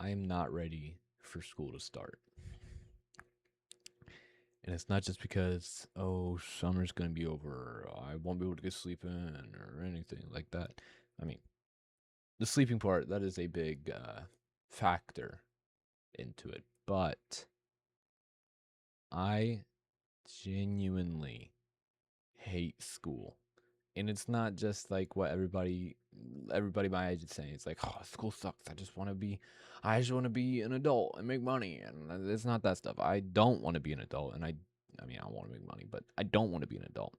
I am not ready for school to start. And it's not just because, oh, summer's going to be over, or I won't be able to get sleep in, or anything like that. I mean, the sleeping part, that is a big factor into it. But I genuinely hate school. And it's not just like what everybody my age is saying. It's like, oh, school sucks. I just want to be an adult and make money. And it's not that stuff. I don't want to be an adult. And I mean, I want to make money, but I don't want to be an adult.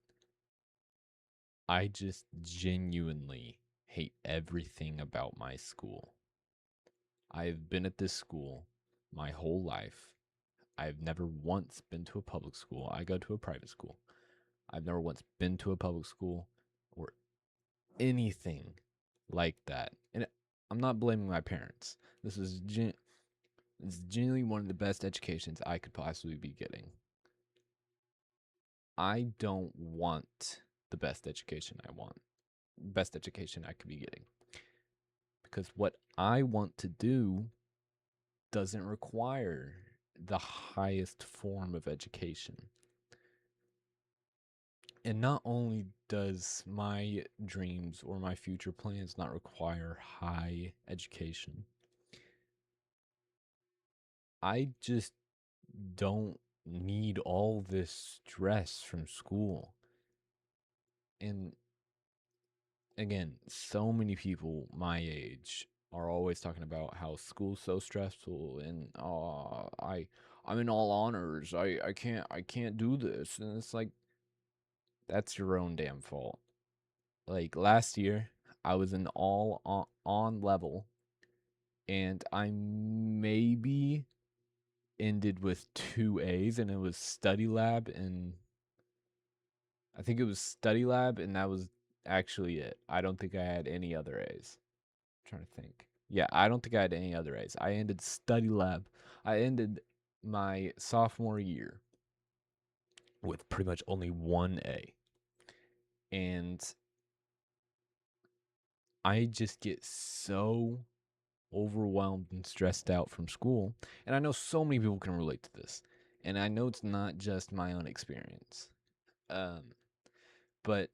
I just genuinely hate everything about my school. I've been at this school my whole life. I've never once been to a public school. I go to a private school. I've never once been to a public school or anything like that. And I'm not blaming my parents. This is genuinely one of the best educations I could possibly be getting. I don't want the best education best education I could be getting. Because what I want to do doesn't require the highest form of education. And not only does my dreams or my future plans not require high education, I just don't need all this stress from school. And again, so many people my age are always talking about how school's so stressful and I'm in all honors. I can't do this. And it's like that's your own damn fault. Like last year, I was in all on level and I maybe ended with 2 A's and it was study lab and I think it was study lab and that was actually it. I don't think I had any other A's. I'm trying to think. Yeah, I don't think I had any other A's. I ended study lab. I ended my sophomore year with pretty much only 1 A. And I just get so overwhelmed and stressed out from school. And I know so many people can relate to this. And I know it's not just my own experience. Um, but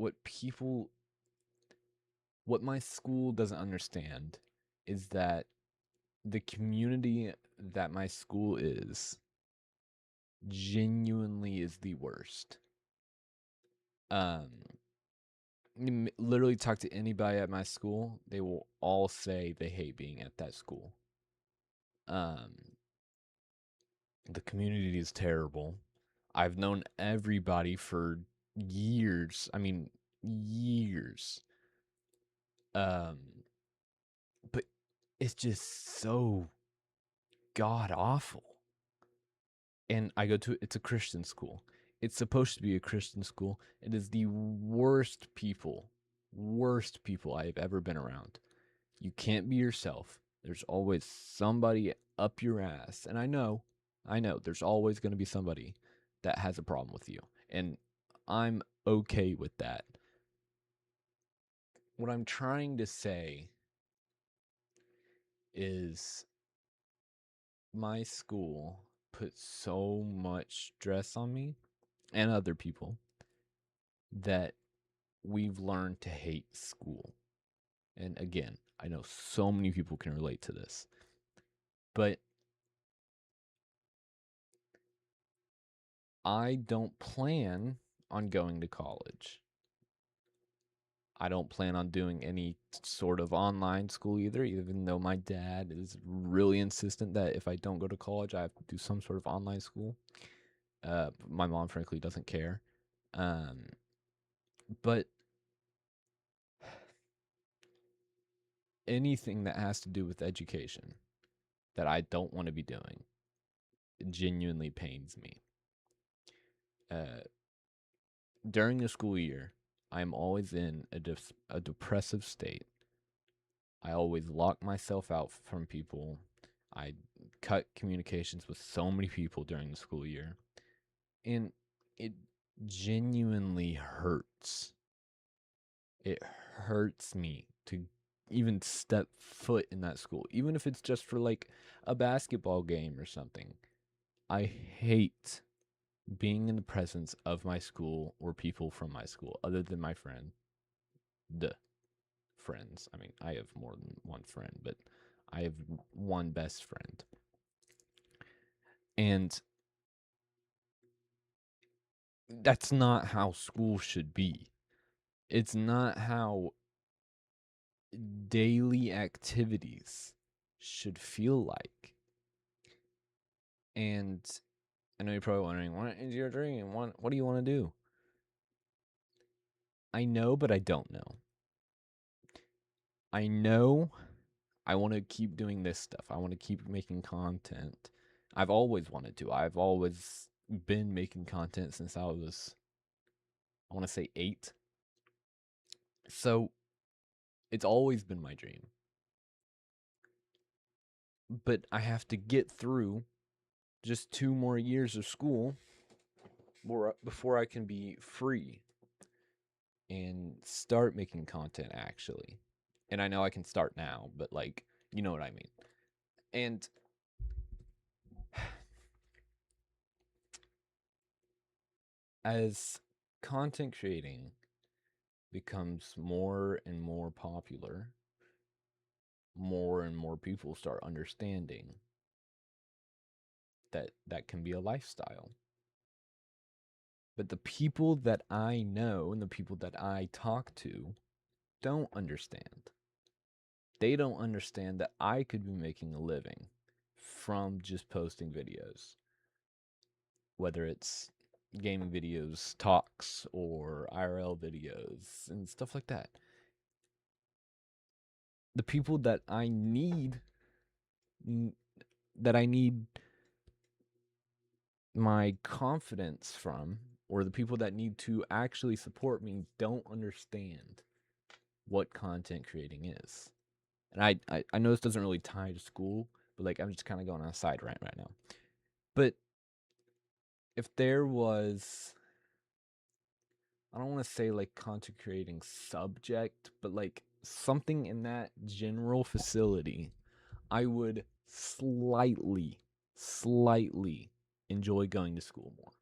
what people, what my school doesn't understand is that the community that my school is genuinely is the worst. Um, literally talk to anybody at my school, they will all say they hate being at that school. Um, the community is terrible. I've known everybody for years. I mean, years. Um, but it's just so god awful. And it's a Christian school. It's supposed to be a Christian school. It is the worst people I have ever been around. You can't be yourself. There's always somebody up your ass. And I know, there's always going to be somebody that has a problem with you. And I'm okay with that. What I'm trying to say is my school puts so much stress on me and other people that we've learned to hate school. And again, I know so many people can relate to this. But I don't plan on going to college. I don't plan on doing any sort of online school either, even though my dad is really insistent that if I don't go to college, I have to do some sort of online school. My mom, frankly, doesn't care. Um, but anything that has to do with education that I don't want to be doing genuinely pains me. Uh, during the school year, I'm always in a depressive state. I always lock myself out from people. I cut communications with so many people during the school year. And it genuinely hurts. It hurts me to even step foot in that school, even if it's just for like a basketball game or something. I hate being in the presence of my school or people from my school other than my friend. The friends. I mean, I have more than one friend, but I have one best friend. And that's not how school should be. It's not how daily activities should feel like. And I know you're probably wondering, what is your dream? What do you want to do? I know, but I don't know. I know I want to keep doing this stuff. I want to keep making content. I've always wanted to. I've always been making content since I was, I want to say 8. So it's always been my dream. But I have to get through just 2 more years of school before I can be free and start making content actually. And I know I can start now, but like, you know what I mean. And as content creating becomes more and more popular, more and more people start understanding that that can be a lifestyle. But the people that I know and the people that I talk to don't understand. They don't understand that I could be making a living from just posting videos, whether it's gaming videos, talks, or IRL videos, and stuff like that. The people that I need my confidence from, or the people that need to actually support me, don't understand what content creating is. And I know this doesn't really tie to school, but like I'm just kind of going on a side rant right now. But if there was, I don't want to say like content creating subject, but like something in that general facility, I would slightly enjoy going to school more.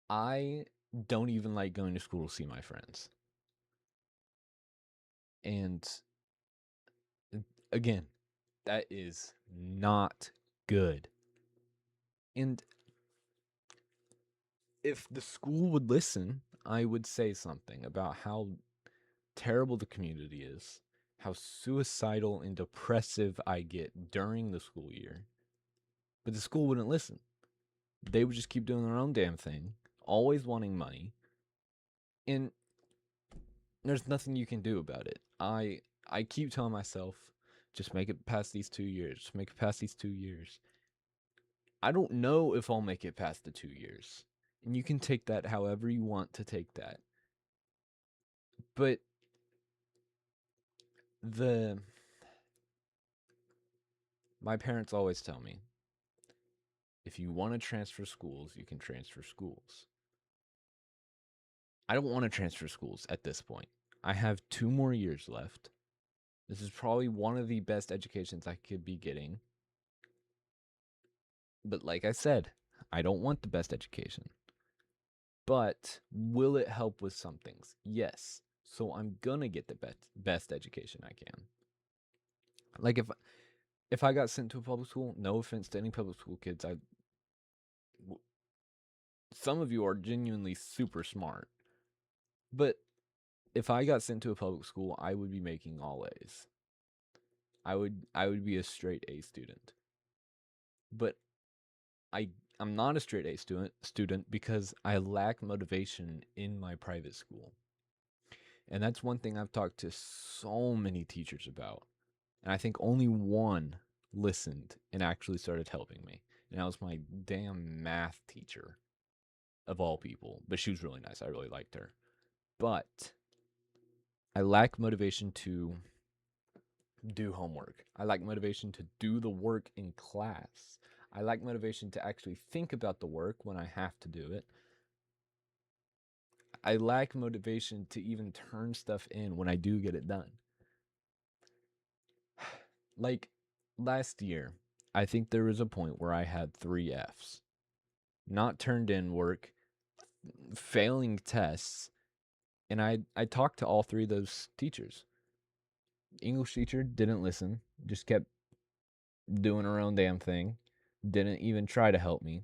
I don't even like going to school to see my friends. And again, that is not good. And if the school would listen, I would say something about how terrible the community is, how suicidal and depressive I get during the school year. But the school wouldn't listen. They would just keep doing their own damn thing, always wanting money. And there's nothing you can do about it. I keep telling myself, just make it past these 2 years. Just make it past these 2 years. I don't know if I'll make it past the 2 years. And you can take that however you want to take that. But the my parents always tell me, if you want to transfer schools, you can transfer schools. I don't want to transfer schools at this point. I have 2 more years left. This is probably one of the best educations I could be getting. But like I said, I don't want the best education. But will it help with some things? Yes. So I'm gonna get the best education I can. Like if I got sent to a public school, no offense to any public school kids, some of you are genuinely super smart. But if I got sent to a public school, I would be making all A's. I would be a straight A student. But I I'm not a straight A student because I lack motivation in my private school. And that's one thing I've talked to so many teachers about. And I think only one listened and actually started helping me. And that was my damn math teacher of all people. But she was really nice. I really liked her. But I lack motivation to do homework. I lack motivation to do the work in class. I lack motivation to actually think about the work when I have to do it. I lack motivation to even turn stuff in when I do get it done. Like last year, I think there was a point where I had 3 Fs. Not turned in work, failing tests, and I talked to all 3 of those teachers. English teacher didn't listen, just kept doing her own damn thing, didn't even try to help me.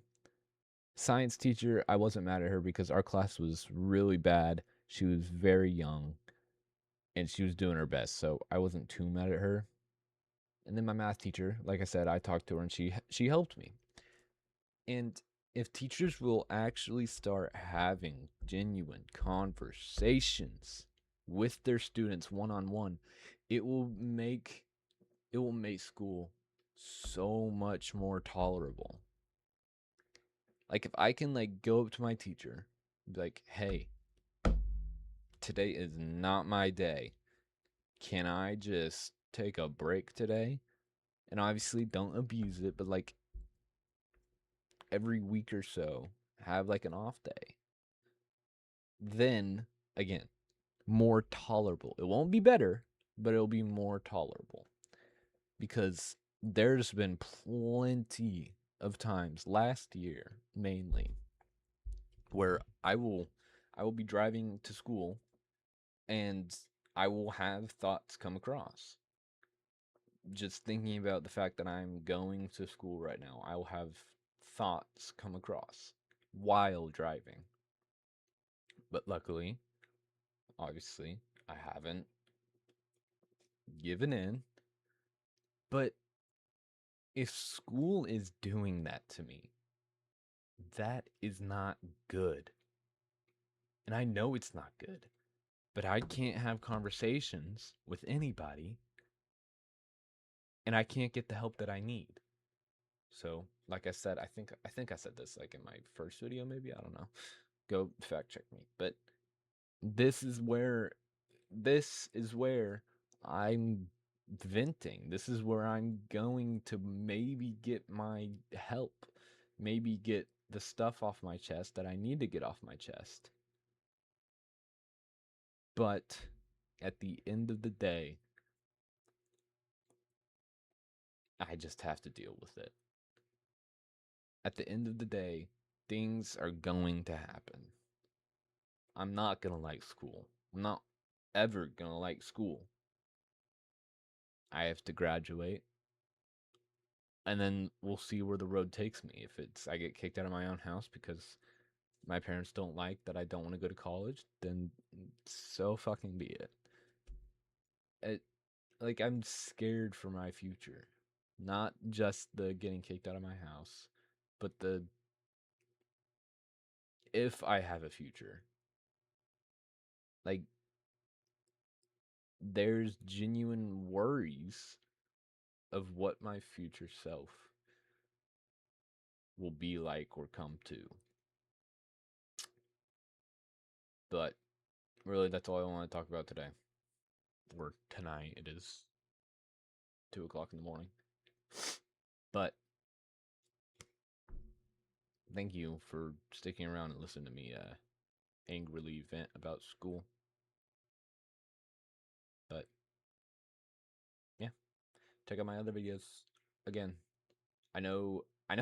Science teacher, I wasn't mad at her because our class was really bad. She was very young and she was doing her best, so I wasn't too mad at her. And then my math teacher, like I said, I talked to her and she helped me. And if teachers will actually start having genuine conversations with their students one on one, it will make school so much more tolerable. Like if I can like go up to my teacher, be like, "Hey, today is not my day. Can I just take a break today?" And obviously don't abuse it, but like every week or so, have like an off day. Then again, more tolerable. It won't be better, but it'll be more tolerable. Because there's been plenty of times last year mainly where I will be driving to school and I will have thoughts come across. Just thinking about the fact that I'm going to school right now, I will have thoughts come across while driving. But luckily, obviously, I haven't given in. But if school is doing that to me, that is not good. And I know it's not good, but I can't have conversations with anybody and I can't get the help that I need. So, like I said, I think I said this like in my first video maybe, I don't know. Go fact check me. But this is where this is where I'm venting. This is where I'm going to maybe get my help, maybe get the stuff off my chest that I need to get off my chest. But at the end of the day, I just have to deal with it. At the end of the day, things are going to happen. I'm not going to like school. I'm not ever going to like school. I have to graduate. And then we'll see where the road takes me. If it's I get kicked out of my own house because my parents don't like that I don't want to go to college, then so fucking be it. It like I'm scared for my future. Not just the getting kicked out of my house, but the if I have a future. Like there's genuine worries of what my future self will be like or come to. But really, that's all I want to talk about today. Or tonight. It is 2 o'clock in the morning. But thank you for sticking around and listening to me angrily vent about school. But yeah, check out my other videos. Again, I know, I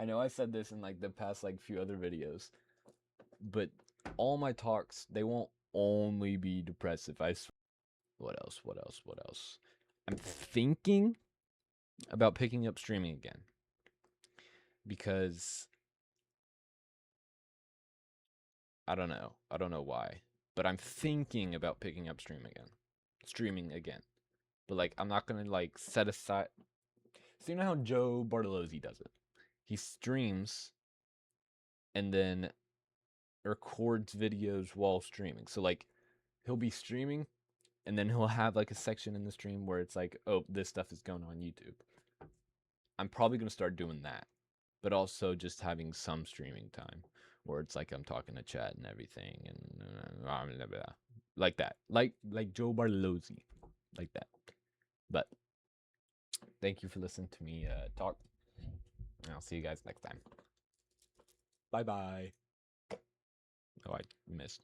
know I said this in like the past like few other videos, but all my talks, they won't only be depressive. What else? What else? What else? I'm thinking about picking up streaming again because I don't know. I don't know why, but I'm thinking about picking up streaming again. But like, I'm not gonna like set aside. So you know how Joe Bartolozzi does it? He streams and then records videos while streaming. So like, he'll be streaming and then he'll have like a section in the stream where it's like, oh, this stuff is going on YouTube. I'm probably gonna start doing that, but also just having some streaming time where it's like I'm talking to chat and everything and blah, blah, blah, like that, like Joe Bartolozzi, like that. But thank you for listening to me talk. And I'll see you guys next time. Bye bye. Oh, I missed.